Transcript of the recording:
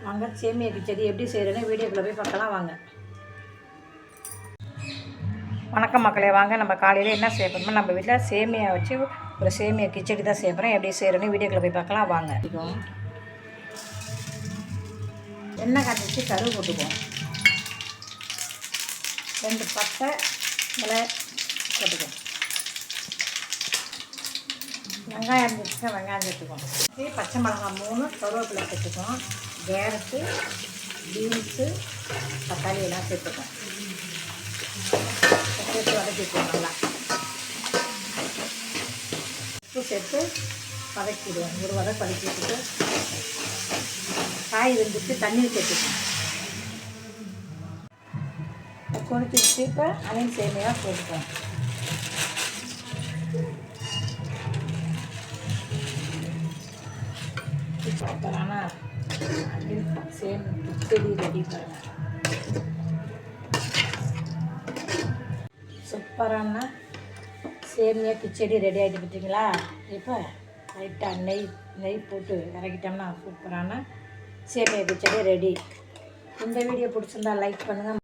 வாங்க சேமியா கிச்சடி எப்படி செய்கிறேன்னு வீடியோக்குள்ளே போய் பார்க்கலாம் வாங்க. வணக்கம் மக்களே, வாங்க நம்ம காலையில் என்ன செய்ய போகிறோமோ நம்ம வீட்டில் சேமியா வச்சு ஒரு சேமியா கிச்சடி தான் செய்ய போகிறோம். எப்படி செய்கிறேன்னு வீடியோக்குள்ளே போய் பார்க்கலாம் வாங்க. எண்ணெய் காய்ச்சி கருவு போட்டுக்குவோம். 2 பட்டை இலை போட்டுக்குவோம். வெங்காயம் இருந்துச்சுன்னா வெங்காயம் சேர்த்துக்குவோம். பச்சை மிளகாய் 3, கருவேப்பிலை சேர்த்துக்குவோம். கேரட்டு, பீன்ஸு, தக்காளி எல்லாம் சேர்த்துக்குவோம். சேர்த்து வதக்கிக்குவோம். நல்லா உப்பு சேர்த்து வதக்கிடுவோம். ஒரு வதக்கிட்டு காய் வெந்துட்டு தண்ணீர் சேர்த்துக்குவோம். கொதிச்சு வச்சு இப்போ அதையும் சேமியாக போட்டுக்குவோம். சூப்பரான கிச்சடி ரெடி பண்ணுங்க. சூப்பரான சேமியா கிச்சடி ரெடி ஆகிட்டு பார்த்தீங்களா? இப்போ லைட்டாக நெய் போட்டு இறக்கிட்டோம்னா சூப்பரான சேமியா கிச்சடி ரெடி. இந்த வீடியோ பிடிச்சிருந்தா லைக் பண்ணுங்கள்.